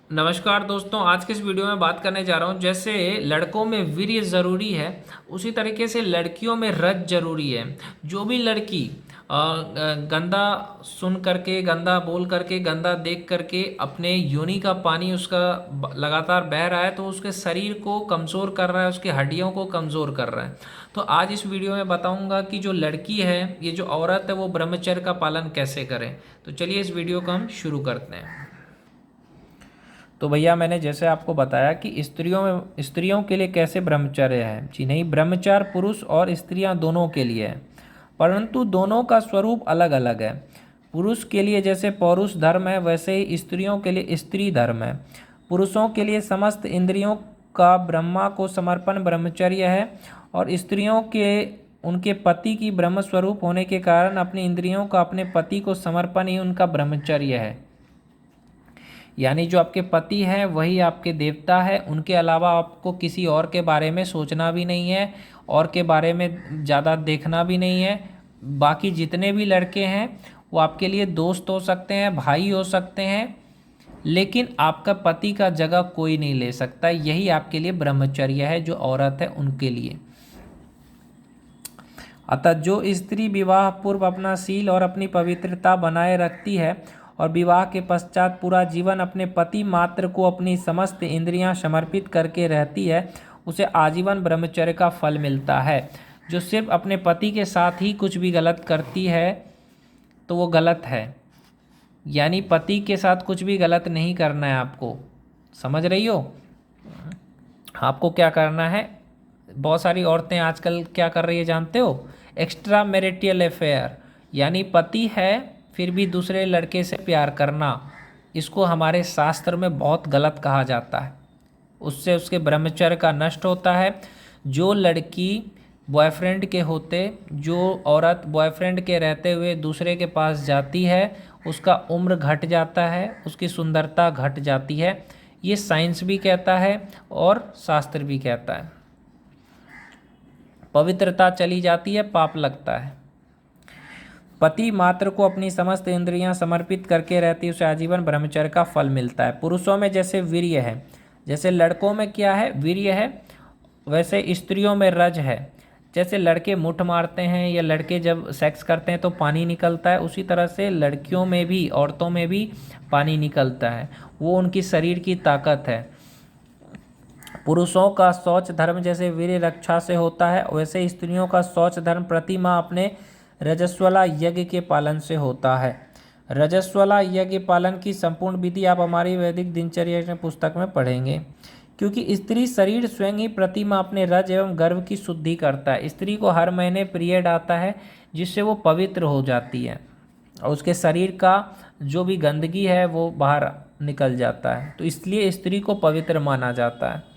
नमस्कार दोस्तों, आज के इस वीडियो में बात करने जा रहा हूँ। जैसे लड़कों में वीर्य ज़रूरी है, उसी तरीके से लड़कियों में रज ज़रूरी है। जो भी लड़की गंदा सुन करके, गंदा बोल करके, गंदा देख करके अपने योनि का पानी उसका लगातार बह रहा है, तो उसके शरीर को कमज़ोर कर रहा है, उसकी हड्डियों को कमज़ोर कर रहा है। तो आज इस वीडियो में बताऊंगा कि जो लड़की है, ये जो औरत है, वो ब्रह्मचर्य का पालन कैसे करें। तो चलिए इस वीडियो को हम शुरू करते हैं। तो भैया, मैंने जैसे आपको बताया कि स्त्रियों के लिए कैसे ब्रह्मचर्य है। जी नहीं, ब्रह्मचर्य पुरुष और स्त्रियां दोनों के लिए है, परंतु दोनों का स्वरूप अलग अलग है। पुरुष के लिए जैसे पौरुष धर्म है, वैसे ही स्त्रियों के लिए स्त्री धर्म है। पुरुषों के लिए समस्त इंद्रियों का ब्रह्मा को समर्पण ब्रह्मचर्य है, और स्त्रियों के उनके पति की ब्रह्म स्वरूप होने के कारण अपनी इंद्रियों का अपने पति को समर्पण ही उनका ब्रह्मचर्य है। यानी जो आपके पति हैं वही आपके देवता है, उनके अलावा आपको किसी और के बारे में सोचना भी नहीं है, और के बारे में ज़्यादा देखना भी नहीं है। बाकी जितने भी लड़के हैं वो आपके लिए दोस्त हो सकते हैं, भाई हो सकते हैं, लेकिन आपका पति का जगह कोई नहीं ले सकता। यही आपके लिए ब्रह्मचर्य है, जो औरत है उनके लिए। अतः जो स्त्री विवाह पूर्व अपना शील और अपनी पवित्रता बनाए रखती है और विवाह के पश्चात पूरा जीवन अपने पति मात्र को अपनी समस्त इंद्रियां समर्पित करके रहती है, उसे आजीवन ब्रह्मचर्य का फल मिलता है। जो सिर्फ अपने पति के साथ ही कुछ भी गलत करती है तो वो गलत है। यानी पति के साथ कुछ भी गलत नहीं करना है आपको, समझ रही हो। आपको क्या करना है, बहुत सारी औरतें आजकल क्या कर रही है जानते हो, एक्स्ट्रा मैरिटल अफेयर, यानी पति है फिर भी दूसरे लड़के से प्यार करना। इसको हमारे शास्त्र में बहुत गलत कहा जाता है। उससे उसके ब्रह्मचर्य का नष्ट होता है। जो लड़की बॉयफ्रेंड के होते, जो औरत बॉयफ्रेंड के रहते हुए दूसरे के पास जाती है, उसका उम्र घट जाता है, उसकी सुंदरता घट जाती है। ये साइंस भी कहता है और शास्त्र भी कहता है। पवित्रता चली जाती है, पाप लगता है। पति मात्र को अपनी समस्त इंद्रियां समर्पित करके रहती है, उसे आजीवन ब्रह्मचर्य का फल मिलता है। पुरुषों में जैसे वीर्य है, जैसे लड़कों में क्या है, वीर्य है, वैसे स्त्रियों में रज है। जैसे लड़के मुठ मारते हैं या लड़के जब सेक्स करते हैं तो पानी निकलता है, उसी तरह से लड़कियों में भी, औरतों में भी पानी निकलता है। वो उनकी शरीर की ताकत है। पुरुषों का शौच धर्म जैसे वीर्य रक्षा से होता है, वैसे स्त्रियों का शौच धर्म प्रति माह अपने रजस्वला यज्ञ के पालन से होता है। रजस्वला यज्ञ पालन की संपूर्ण विधि आप हमारी वैदिक दिनचर्या पुस्तक में पढ़ेंगे। क्योंकि स्त्री शरीर स्वयं ही प्रति माह अपने रज एवं गर्भ की शुद्धि करता है। स्त्री को हर महीने पीरियड आता है, जिससे वो पवित्र हो जाती है और उसके शरीर का जो भी गंदगी है वो बाहर निकल जाता है। तो इसलिए स्त्री को पवित्र माना जाता है।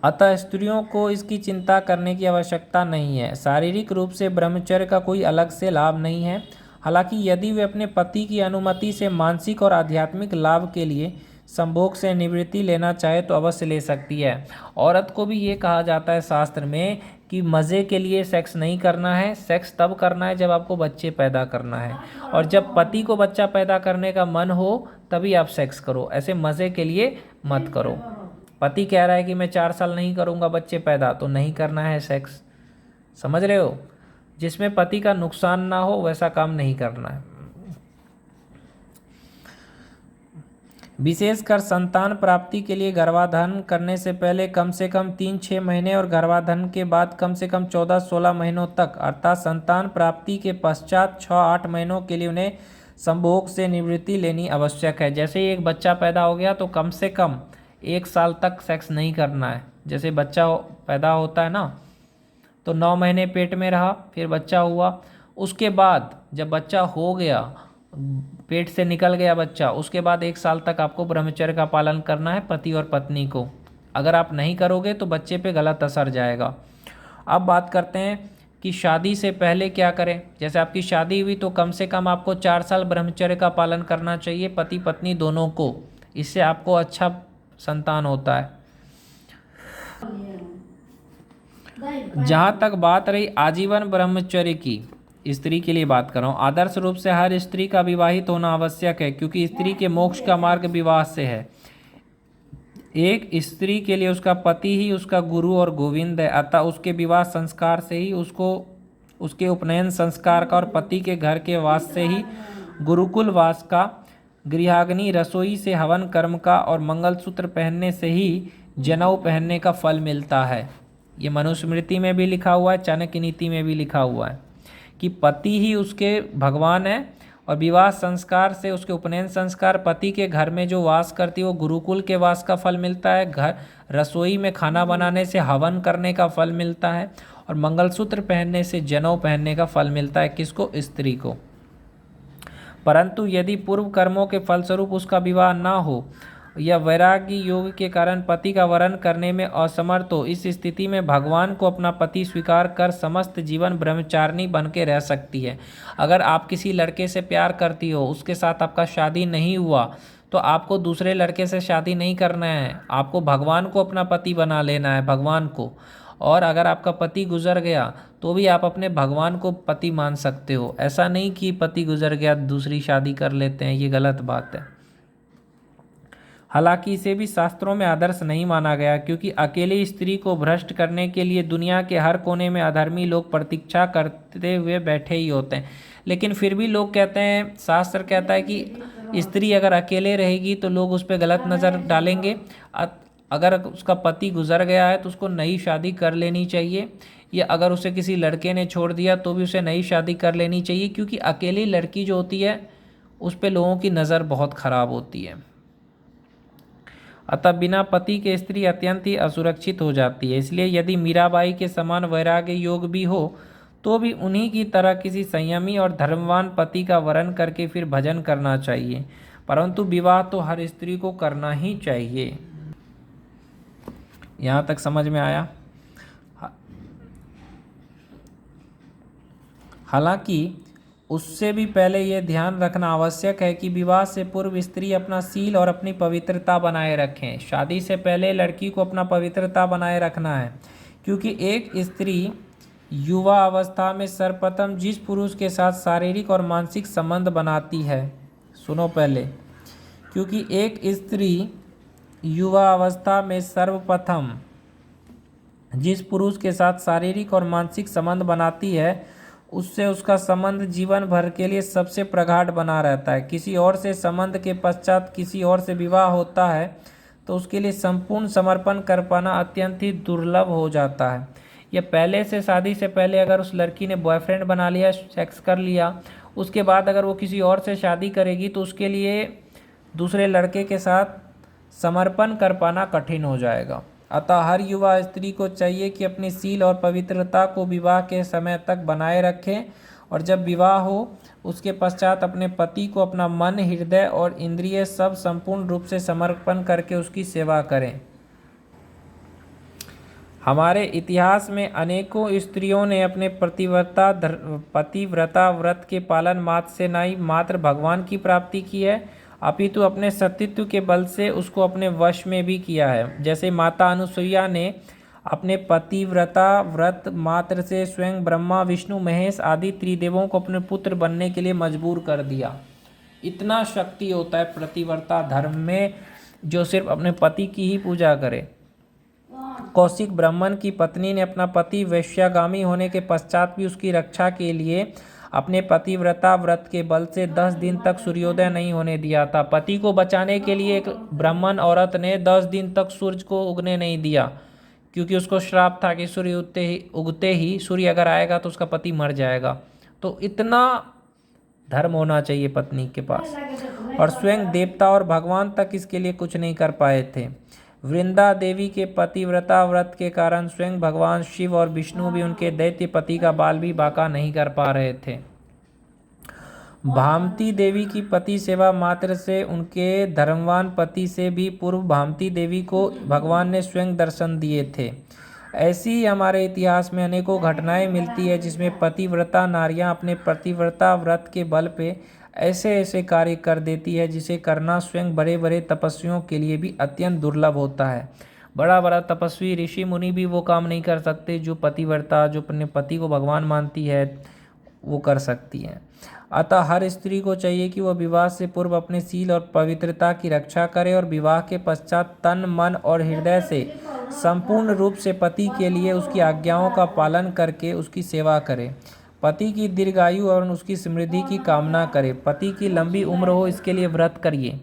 अतः स्त्रियों को इसकी चिंता करने की आवश्यकता नहीं है। शारीरिक रूप से ब्रह्मचर्य का कोई अलग से लाभ नहीं है। हालांकि यदि वे अपने पति की अनुमति से मानसिक और आध्यात्मिक लाभ के लिए संभोग से निवृत्ति लेना चाहे तो अवश्य ले सकती है। औरत को भी ये कहा जाता है शास्त्र में कि मज़े के लिए सेक्स नहीं करना है। सेक्स तब करना है जब आपको बच्चे पैदा करना है, और जब पति को बच्चा पैदा करने का मन हो तभी आप सेक्स करो। ऐसे मज़े के लिए मत करो। पति कह रहा है कि मैं 4 साल नहीं करूँगा बच्चे पैदा, तो नहीं करना है सेक्स। समझ रहे हो। जिसमें पति का नुकसान ना हो वैसा काम नहीं करना है। विशेषकर संतान प्राप्ति के लिए गर्भाधान करने से पहले कम से कम 3-6 महीने और गर्भाधान के बाद कम से कम 14-16 महीनों तक, अर्थात संतान प्राप्ति के पश्चात 6-8 महीनों के लिए उन्हें संभोग से निवृत्ति लेनी आवश्यक है। जैसे ही एक बच्चा पैदा हो गया तो कम से कम 1 साल तक सेक्स नहीं करना है। जैसे बच्चा पैदा होता है ना, तो 9 महीने पेट में रहा, फिर बच्चा हुआ, उसके बाद जब बच्चा हो गया, पेट से निकल गया बच्चा, उसके बाद 1 साल तक आपको ब्रह्मचर्य का पालन करना है पति और पत्नी को। अगर आप नहीं करोगे तो बच्चे पे गलत असर जाएगा। अब बात करते हैं कि शादी से पहले क्या करें। जैसे आपकी शादी हुई तो कम से कम आपको 4 साल ब्रह्मचर्य का पालन करना चाहिए, पति पत्नी दोनों को। इससे आपको अच्छा संतान होता है। जहाँ तक बात रही आजीवन ब्रह्मचर्य की, स्त्री के लिए बात कर रहा हूँ। आदर्श रूप से हर स्त्री का विवाहित होना आवश्यक है, क्योंकि स्त्री के मोक्ष का मार्ग विवाह से है। एक स्त्री के लिए उसका पति ही उसका गुरु और गोविंद है, अतः उसके विवाह संस्कार से ही उसको उसके उपनयन संस्कार का और पति के घर के वास से ही गुरुकुल वास का, गृहाग्नि रसोई से हवन कर्म का और मंगलसूत्र पहनने से ही जनेऊ पहनने का फल मिलता है। ये मनुस्मृति में भी लिखा हुआ है, चाणक्य नीति में भी लिखा हुआ है कि पति ही उसके भगवान है और विवाह संस्कार से उसके उपनयन संस्कार, पति के घर में जो वास करती है वो गुरुकुल के वास का फल मिलता है, घर रसोई में खाना बनाने से हवन करने का फल मिलता है और मंगलसूत्र पहनने से जनेऊ पहनने का फल मिलता है। किसको? स्त्री को। परंतु यदि पूर्व कर्मों के फलस्वरूप उसका विवाह न हो या वैराग्य योग के कारण पति का वरण करने में असमर्थ हो, इस स्थिति में भगवान को अपना पति स्वीकार कर समस्त जीवन ब्रह्मचारिणी बन के रह सकती है। अगर आप किसी लड़के से प्यार करती हो, उसके साथ आपका शादी नहीं हुआ, तो आपको दूसरे लड़के से शादी नहीं करना है, आपको भगवान को अपना पति बना लेना है, भगवान को। और अगर आपका पति गुजर गया तो भी आप अपने भगवान को पति मान सकते हो। ऐसा नहीं कि पति गुजर गया दूसरी शादी कर लेते हैं, ये गलत बात है। हालांकि इसे भी शास्त्रों में आदर्श नहीं माना गया, क्योंकि अकेली स्त्री को भ्रष्ट करने के लिए दुनिया के हर कोने में अधर्मी लोग प्रतीक्षा करते हुए बैठे ही होते हैं। लेकिन फिर भी लोग कहते हैं, शास्त्र कहता है कि स्त्री अगर अकेले रहेगी तो लोग उस पर गलत नज़र डालेंगे। अगर उसका पति गुजर गया है तो उसको नई शादी कर लेनी चाहिए, या अगर उसे किसी लड़के ने छोड़ दिया तो भी उसे नई शादी कर लेनी चाहिए, क्योंकि अकेली लड़की जो होती है उस पर लोगों की नज़र बहुत ख़राब होती है। अतः बिना पति के स्त्री अत्यंत ही असुरक्षित हो जाती है। इसलिए यदि मीराबाई के समान वैराग्य योग भी हो तो भी उन्हीं की तरह किसी संयमी और धर्मवान पति का वरण करके फिर भजन करना चाहिए। परंतु विवाह तो हर स्त्री को करना ही चाहिए। यहाँ तक समझ में आया? हालांकि उससे भी पहले यह ध्यान रखना आवश्यक है कि विवाह से पूर्व स्त्री अपना शील और अपनी पवित्रता बनाए रखें। शादी से पहले लड़की को अपना पवित्रता बनाए रखना है, क्योंकि एक स्त्री युवा अवस्था में सर्वप्रथम जिस पुरुष के साथ शारीरिक और मानसिक संबंध बनाती है, सुनो पहले, क्योंकि एक स्त्री युवा अवस्था में सर्वप्रथम जिस पुरुष के साथ शारीरिक और मानसिक संबंध बनाती है, उससे उसका संबंध जीवन भर के लिए सबसे प्रगाढ़ बना रहता है। किसी और से संबंध के पश्चात किसी और से विवाह होता है तो उसके लिए संपूर्ण समर्पण कर पाना अत्यंत ही दुर्लभ हो जाता है। या पहले से, शादी से पहले अगर उस लड़की ने बॉयफ्रेंड बना लिया, सेक्स कर लिया, उसके बाद अगर वो किसी और से शादी करेगी तो उसके लिए दूसरे लड़के के साथ समर्पण कर पाना कठिन हो जाएगा। अतः हर युवा स्त्री को चाहिए कि अपनी शील और पवित्रता को विवाह के समय तक बनाए रखें, और जब विवाह हो उसके पश्चात अपने पति को अपना मन, हृदय और इंद्रिय सब संपूर्ण रूप से समर्पण करके उसकी सेवा करें। हमारे इतिहास में अनेकों स्त्रियों ने अपने पतिव्रता व्रत के पालन मात्र से नहीं मात्र भगवान की प्राप्ति की है, अपितु अपने सतीत्व के बल से उसको अपने वश में भी किया है। जैसे माता अनुसुईया ने अपने पतिव्रता व्रत मात्र से स्वयं ब्रह्मा, विष्णु, महेश आदि त्रिदेवों को अपने पुत्र बनने के लिए मजबूर कर दिया। इतना शक्ति होता है पतिव्रता धर्म में, जो सिर्फ अपने पति की ही पूजा करे। कौशिक ब्राह्मण की पत्नी ने अपना पति वैश्यागामी होने के पश्चात भी उसकी रक्षा के लिए अपने पतिव्रता व्रत के बल से 10 दिन तक सूर्योदय नहीं होने दिया था। पति को बचाने के लिए एक ब्राह्मण औरत ने 10 दिन तक सूर्य को उगने नहीं दिया, क्योंकि उसको श्राप था कि सूर्य उगते ही सूर्य अगर आएगा तो उसका पति मर जाएगा। तो इतना धर्म होना चाहिए पत्नी के पास। और स्वयं देवता और भगवान तक इसके लिए कुछ नहीं कर पाए थे। वृंदा देवी के पतिव्रता व्रत के कारण स्वयं भगवान शिव और विष्णु भी उनके दैत्य पति का बाल भी बांका नहीं कर पा रहे थे। भामती देवी की पति सेवा मात्र से उनके धर्मवान पति से भी पूर्व भामती देवी को भगवान ने स्वयं दर्शन दिए थे। ऐसी ही हमारे इतिहास में अनेकों घटनाएं मिलती है जिसमें पतिव्रता नारियां अपने पतिव्रता व्रत के बल पे ऐसे ऐसे कार्य कर देती है जिसे करना स्वयं बड़े बड़े तपस्वियों के लिए भी अत्यंत दुर्लभ होता है। बड़ा बड़ा तपस्वी ऋषि मुनि भी वो काम नहीं कर सकते जो पतिव्रता, जो अपने पति को भगवान मानती है, वो कर सकती हैं। अतः हर स्त्री को चाहिए कि वह विवाह से पूर्व अपने सील और पवित्रता की रक्षा करे और विवाह के पश्चात तन, मन और हृदय से संपूर्ण रूप से पति के लिए उसकी आज्ञाओं का पालन करके उसकी सेवा करे। पति की दीर्घायु और उसकी समृद्धि की कामना करे। पति की लंबी उम्र हो इसके लिए व्रत करिए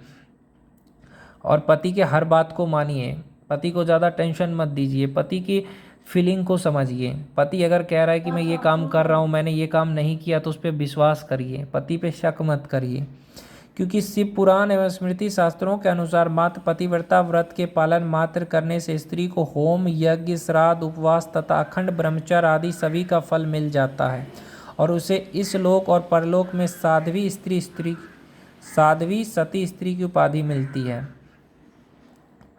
और पति के हर बात को मानिए। पति को ज़्यादा टेंशन मत दीजिए। पति की फीलिंग को समझिए। पति अगर कह रहा है कि मैं ये काम कर रहा हूँ, मैंने ये काम नहीं किया, तो उस पर विश्वास करिए। पति पे शक मत करिए, क्योंकि शिव पुराण एवं स्मृति शास्त्रों के अनुसार मात्र पतिव्रता व्रत के पालन मात्र करने से स्त्री को होम, यज्ञ, श्राद्ध, उपवास तथा अखंड ब्रह्मचर्य आदि सभी का फल मिल जाता है और उसे इस लोक और परलोक में साध्वी सती स्त्री की उपाधि मिलती है।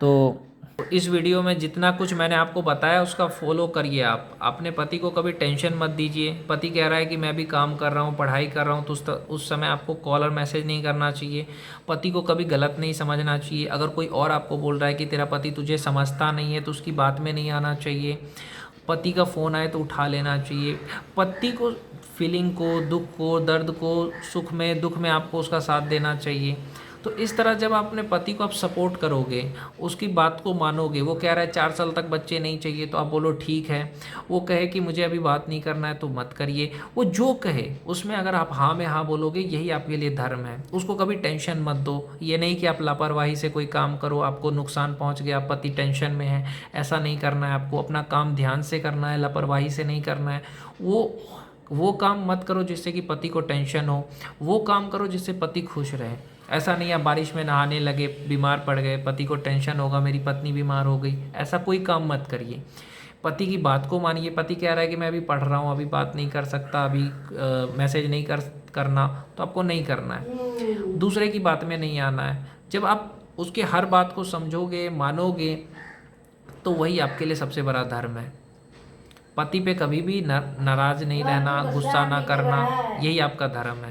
तो इस वीडियो में जितना कुछ मैंने आपको बताया उसका फॉलो करिए। आप अपने पति को कभी टेंशन मत दीजिए। पति कह रहा है कि मैं भी काम कर रहा हूँ, पढ़ाई कर रहा हूँ, तो उस समय आपको कॉल और मैसेज नहीं करना चाहिए। पति को कभी गलत नहीं समझना चाहिए। अगर कोई और आपको बोल रहा है कि तेरा पति तुझे समझता नहीं है, तो उसकी बात में नहीं आना चाहिए। पति का फ़ोन आए तो उठा लेना चाहिए। पति को फीलिंग को, दुख को, दर्द को, सुख में, दुख में आपको उसका साथ देना चाहिए। तो इस तरह जब आप अपने पति को आप सपोर्ट करोगे, उसकी बात को मानोगे, वो कह रहा है 4 साल तक बच्चे नहीं चाहिए, तो आप बोलो ठीक है। वो कहे कि मुझे अभी बात नहीं करना है, तो मत करिए। वो जो कहे उसमें अगर आप हाँ में हाँ बोलोगे, यही आपके लिए धर्म है। उसको कभी टेंशन मत दो। ये नहीं कि आप लापरवाही से कोई काम करो, आपको नुकसान पहुँच गया, पति टेंशन में है, ऐसा नहीं करना है। आपको अपना काम ध्यान से करना है, लापरवाही से नहीं करना है। वो काम मत करो जिससे कि पति को टेंशन हो। वो काम करो जिससे पति खुश रहे। ऐसा नहीं आप बारिश में नहाने लगे, बीमार पड़ गए, पति को टेंशन होगा मेरी पत्नी बीमार हो गई, ऐसा कोई काम मत करिए। पति की बात को मानिए। पति कह रहा है कि मैं अभी पढ़ रहा हूँ, अभी बात नहीं कर सकता, अभी मैसेज नहीं करना, तो आपको नहीं करना है। दूसरे की बात में नहीं आना है। जब आप उसके हर बात को समझोगे, मानोगे, तो वही आपके लिए सबसे बड़ा धर्म है। पति पे कभी भी नाराज नहीं रहना, गुस्सा ना करना, यही आपका धर्म है।